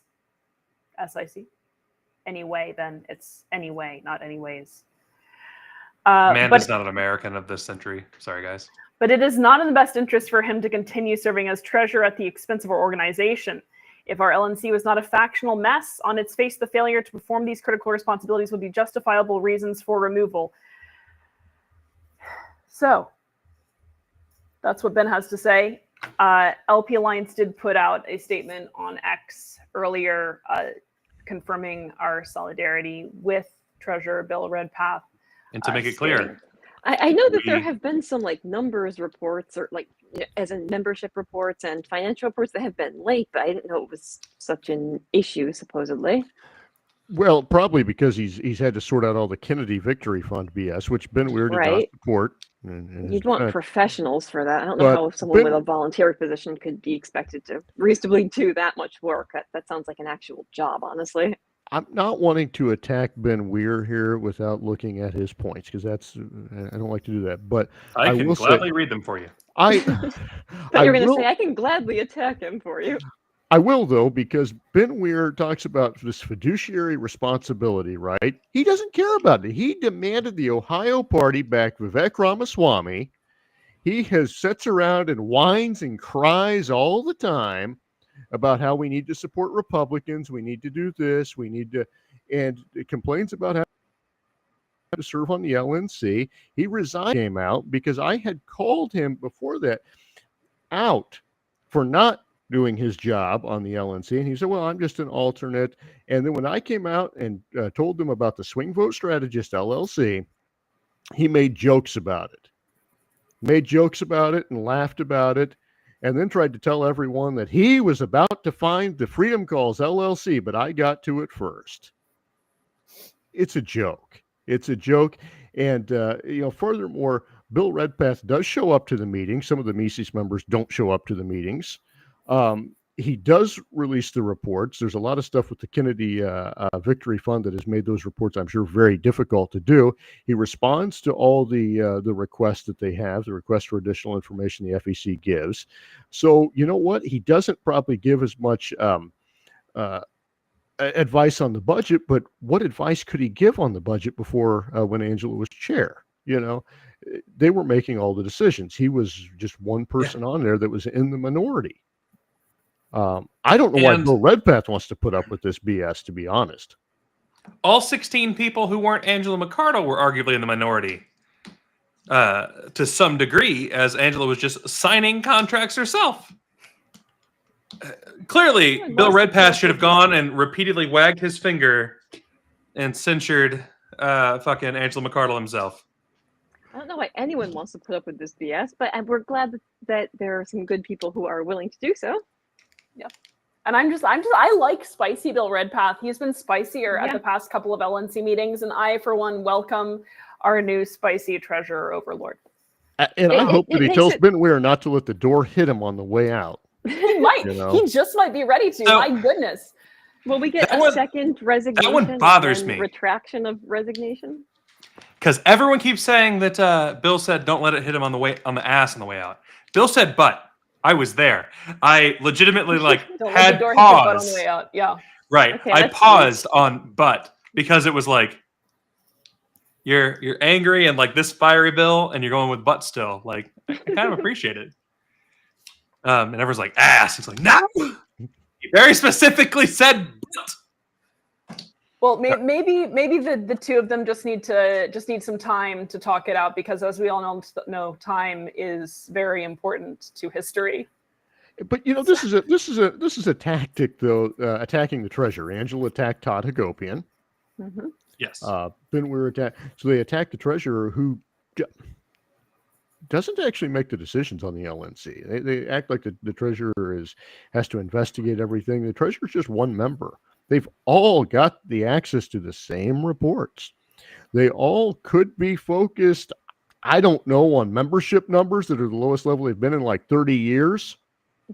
SIC. Anyway, then it's anyway, not anyways.
Amanda's not an American of this century. Sorry, guys.
But it is not in the best interest for him to continue serving as treasurer at the expense of our organization. If our LNC was not a factional mess, on its face, the failure to perform these critical responsibilities would be justifiable reasons for removal. So, that's what Ben has to say. LP Alliance did put out a statement on X earlier confirming our solidarity with Treasurer Bill Redpath.
And to make it clear,
I know that there have been some like numbers reports or like as in membership reports and financial reports that have been late, but I didn't know it was such an issue supposedly.
Well, probably because he's had to sort out all the Kennedy Victory Fund BS, which Ben Weir did not support.
You'd want professionals for that. I don't know how someone with a volunteer position could be expected to reasonably do that much work. That sounds like an actual job, honestly.
I'm not wanting to attack Ben Weir here without looking at his points, because I don't like to do that. But
I can gladly read them for you.
I thought you were going to say I can gladly attack him for you.
I will, though, because Ben Weir talks about this fiduciary responsibility, right? He doesn't care about it. He demanded the Ohio party back Vivek Ramaswamy. He sits around and whines and cries all the time about how we need to support Republicans, we need to do this, we need to, and complains about how to serve on the LNC. He resigned, came out because I had called him before that out for not doing his job on the LNC. And he said, well, I'm just an alternate. And then when I came out and told them about the Swing Vote Strategist LLC, he made jokes about it. And laughed about it. And then tried to tell everyone that he was about to find the Freedom Calls LLC, but I got to it first. It's a joke. And, furthermore, Bill Redpath does show up to the meetings. Some of the Mises members don't show up to the meetings. He does release the reports. There's a lot of stuff with the Kennedy Victory Fund that has made those reports, I'm sure, very difficult to do. He responds to all the requests that they have, the request for additional information the FEC gives. So, you know what? He doesn't probably give as much advice on the budget, but what advice could he give on the budget before when Angela was chair? They were making all the decisions. He was just one person on there that was in the minority. I don't know why Bill Redpath wants to put up with this BS, to be honest.
All 16 people who weren't Angela McArdle were arguably in the minority to some degree, as Angela was just signing contracts herself. Clearly, Bill Redpath should have gone and repeatedly wagged his finger and censured fucking Angela McArdle himself.
I don't know why anyone wants to put up with this BS, but we're glad that there are some good people who are willing to do so.
And I like spicy Bill Redpath. He's been spicier at
Yeah.
the past couple of LNC meetings, and I, for one, welcome our new spicy treasurer overlord.
And I hope that
it
he
makes
tells
it-
Bentware not to let the door hit him on the way out.
He might.
You know?
He just might be ready to.
So-
My goodness.
Will we get
That
a
one-
second resignation?
bothers
and then
me.
Retraction of resignation.
Because everyone keeps saying that Bill said, "Don't let it hit him on the ass on the way out." Bill said, "But." I was there. I legitimately
Don't let
had
the door hit your butt on
pause.
the way out. Yeah.
Right.
Okay,
I
that's
paused on "but" because it was like you're angry and like this fiery Bill, and you're going with "but" still. Like I kind of appreciate it. And everyone's like ass. It's like no. He very specifically said "but."
Well, maybe the two of them just need some time to talk it out, because as we all know, time is very important to history.
But this is a tactic though, attacking the treasurer. Angela attacked Todd Hagopian.
Mm-hmm.
Yes.
Bentware attacked. So they attacked the treasurer, who doesn't actually make the decisions on the LNC. They act like the treasurer has to investigate everything. The treasurer's just one member. They've all got the access to the same reports. They all could be focused, I don't know, on membership numbers that are the lowest level they've been in like 30 years.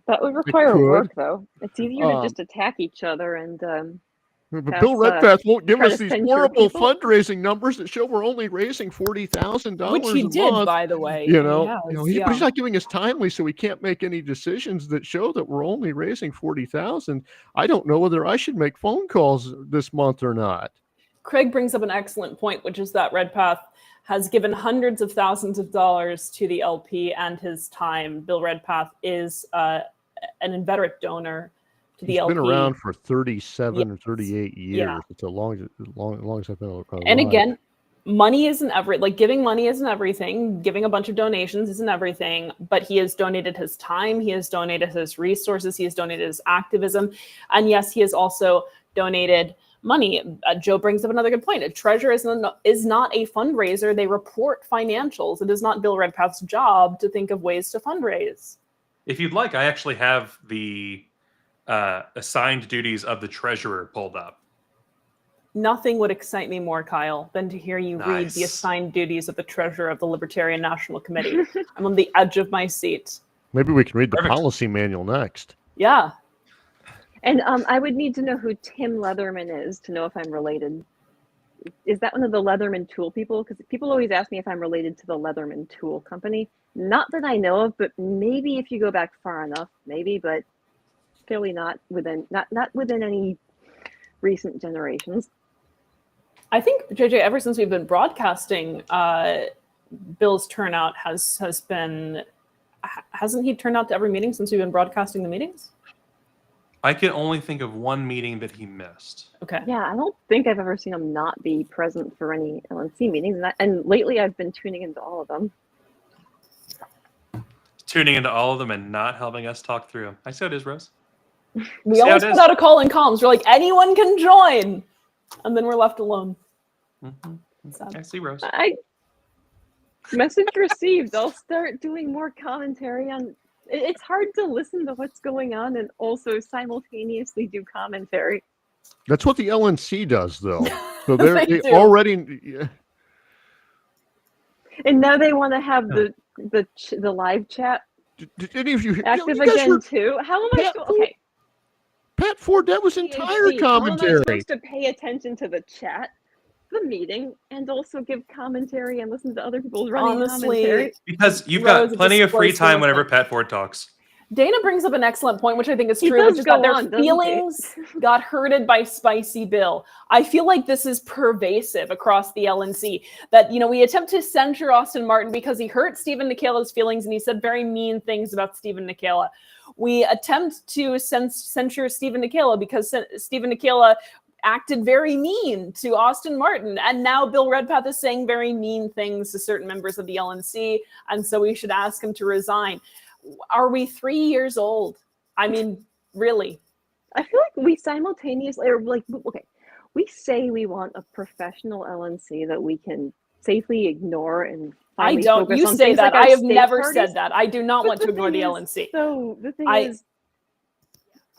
That would require
could.
work, though. It's easier to
Um,
just attack each other and
But
That's,
Bill Redpath won't give
try
us
to
these
censure
horrible
people.
fundraising numbers that show we're only raising $40,000
Which he
a
did,
month.
by the way.
You
He
know,
has,
but
yeah.
he's not giving us timely, so we can't make any decisions that show that we're only raising 40,000. I don't know whether I should make phone calls this month or not.
Craig brings up an excellent point, which is that Redpath has given hundreds of thousands of dollars to the LP and his time. Bill Redpath is an inveterate donor to the
He's
LP.
been around for 37 or
Yes.
38 years.
Yeah.
It's as long as I've been alive.
And again, money isn't giving money isn't everything. Giving a bunch of donations isn't everything, but he has donated his time. He has donated his resources. He has donated his activism. And yes, he has also donated money. Joe brings up another good point. A treasurer is not a fundraiser. They report financials. It is not Bill Redpath's job to think of ways to fundraise.
If you'd like, I actually have the assigned duties of the treasurer pulled up.
Nothing would excite me more, Kyle, than to hear you read the
Nice.
assigned duties of the treasurer of the Libertarian National Committee. I'm on the edge of my seat.
Maybe we can read the
Perfect.
policy manual next.
Yeah.
And I would need to know who Tim Leatherman is to know if I'm related. Is that one of the Leatherman tool people? Because people always ask me if I'm related to the Leatherman tool company. Not that I know of, but maybe if you go back far enough, maybe, but clearly not within any recent generations.
I think, JJ, ever since we've been broadcasting, Bill's turnout has been... Hasn't he turned out to every meeting since we've been broadcasting the meetings?
I can only think of one meeting that he missed.
Okay.
Yeah, I don't think I've ever seen him not be present for any LNC meetings. And lately I've been tuning into all of them.
Tuning into all of them and not helping us talk through them. I see how it is, Rose.
We
See how
always
it
put
is?
out a call in comms. We're like, anyone can join. And then we're left alone.
Mhm.
Sad.
I see, Rose.
Message received. I'll start doing more commentary on. It's hard to listen to what's going on and also simultaneously do commentary.
That's what the LNC does, though. So
They
they
do.
already. Yeah.
And now they want to have the live chat
Did any of you hear?
active
you guys
again
heard
too. How am I
Pat
okay?
Pat Ford? That was entire
PhD, How am I
commentary.
supposed to pay attention to the chat, the meeting, and also give commentary and listen to other people's running commentary?
Honestly,
Because you've
Rose,
got
it
plenty
just
of free
blows
time
me
whenever
away.
Pat Ford talks.
Dana brings up an excellent point, which I think is
He
true,
does
which is
go
that their
on, doesn't he?
feelings got hurted by Spicy Bill. I feel like this is pervasive across the LNC. That, we attempt to censure Austin Martin because he hurt Stephen Nikela's feelings and he said very mean things about Stephen Nikela. We attempt to censure Stephen Nikela because Stephen Nikela acted very mean to Austin Martin. And now Bill Redpath is saying very mean things to certain members of the LNC. And so we should ask him to resign. Are we 3 years old? I mean, really?
I feel like we simultaneously, or like, okay, we say we want a professional LNC that we can safely ignore and
I
finally
don't.
focus
You
on
say
things
that.
like our
I have
state
never
parties?
said that. I do not
But
want to
the
ignore the
thing
LNC.
So the thing is,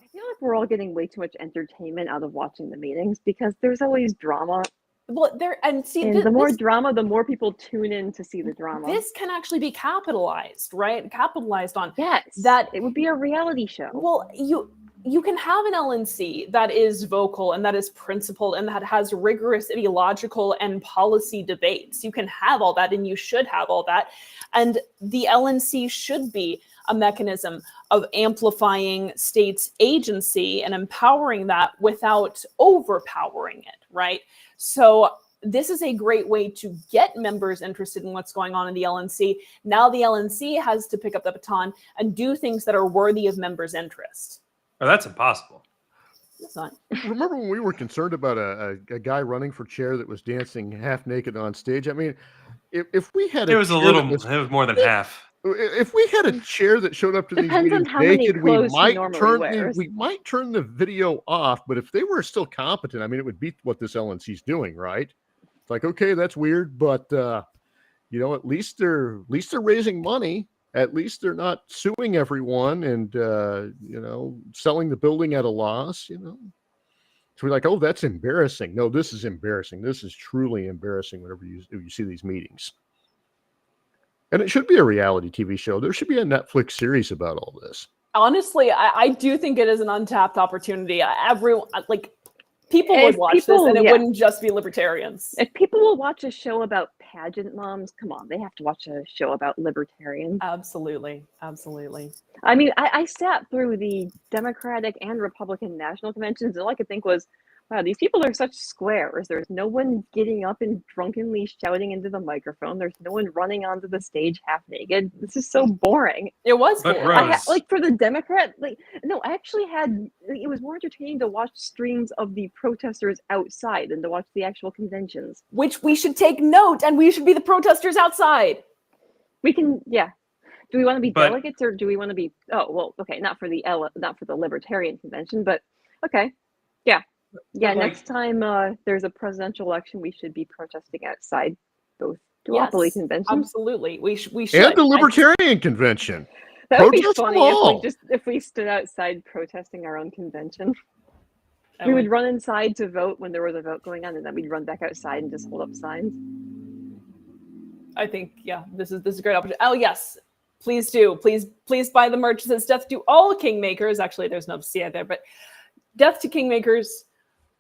I feel like we're all getting way too much entertainment out of watching the meetings because there's always drama,
Well, there and see
and the more
this,
drama, the more people tune in to see the drama.
this can actually be capitalized, right? Capitalized on.
Yes,
that-
it would be a reality show.
Well, you can have an LNC that is vocal and that is principled and that has rigorous ideological and policy debates. You can have all that, and you should have all that. And the LNC should be a mechanism of amplifying states' agency and empowering that without overpowering it, right? So this is a great way to get members interested in what's going on in the LNC. Now the LNC has to pick up the baton and do things that are worthy of members' interest.
Oh, that's impossible.
It's not.
Remember when we were concerned about a guy running for chair that was dancing half naked on stage? I mean, if we had
It was a
chair
little.
that was-
It was more than half.
if we had a chair that showed up to these
Depends on
meetings
how many
naked, we
clothes he
might
normally wears.
turn the video off. But if they were still competent, I mean, it would beat what this LNC's doing, right? It's like, okay, that's weird, but you know, at least they're raising money. At least they're not suing everyone and you know, selling the building at a loss. You know, so we're like, oh, that's embarrassing. No, this is embarrassing. This is truly embarrassing. Whenever you see these meetings. And it should be a reality TV show. There should be a Netflix series about all this.
Honestly, I do think it is an untapped opportunity. Everyone, like, people would
If
watch
people-
this, and it
yeah.
wouldn't just be libertarians.
If people will watch a show about pageant moms, come on, they have to watch a show about libertarians.
Absolutely, absolutely.
I mean, I sat through the Democratic and Republican national conventions, and all I could think was, wow, these people are such squares. There's no one getting up and drunkenly shouting into the microphone. There's no one running onto the stage half naked. This is so boring.
It was
But
cool.
Rose-
Like for the Democrat, like no, I actually had. It was more entertaining to watch streams of the protesters outside than to watch the actual conventions.
Which we should take note, and we should be the protesters outside.
We can, yeah. Do we want to be
But-
delegates or do we want to be? Oh well, okay, not for the Libertarian convention, but okay, yeah. Yeah,
But, like-
next time there's a presidential election, we should be protesting outside both duopoly
Yes,
conventions.
Absolutely, we should.
And the Libertarian Convention.
That would be
protest them
funny
all.
if we stood outside protesting our own convention.
I
We
would-
would run inside to vote when there was a vote going on, and then we'd run back outside and just hold up signs.
I think, yeah, this is a great opportunity. Oh yes, please do. Please buy the merch. It says death to all kingmakers. Actually, there's no C there, but death to kingmakers.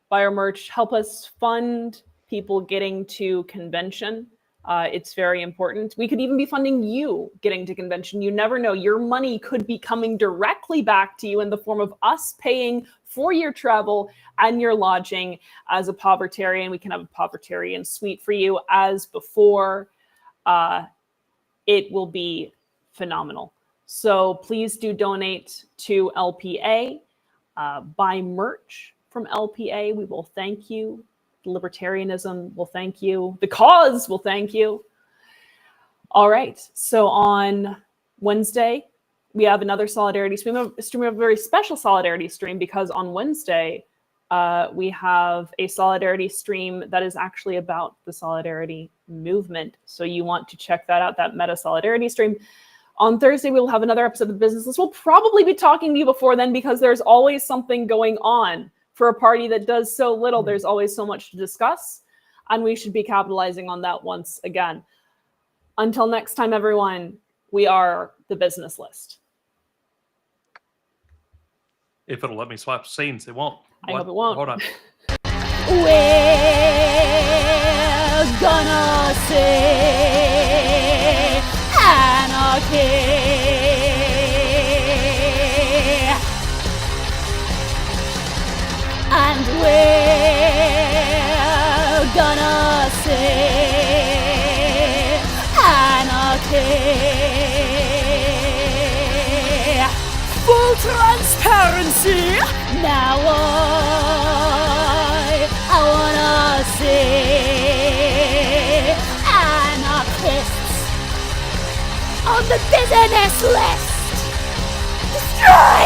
Buy our merch. Help us fund people getting to convention. It's very important. We could even be funding you getting to convention. You never know. Your money could be coming directly back to you in the form of us paying for your travel and your lodging as a Povertarian. We can have a Povertarian suite for you as before. It will be phenomenal. So please do donate to LPA. Buy merch from LPA. We will thank you. Libertarianism will thank you. The cause will thank you. All right. So on Wednesday, we have another solidarity stream. We have a very special solidarity stream because on Wednesday, we have a solidarity stream that is actually about the solidarity movement. So you want to check that out, that meta solidarity stream. On Thursday, we'll have another episode of the Business List. We'll probably be talking to you before then because there's always something going on. For a party that does so little, there's always so much to discuss, and we should be capitalizing on that once again. Until next time, everyone, we are the Business List.
If it'll let me swap scenes, it won't.
I hope it won't.
Hold on.
We're gonna say anarchy. And we're gonna say anarchy. Full transparency. Now I wanna say anarchists on the business list. Destroy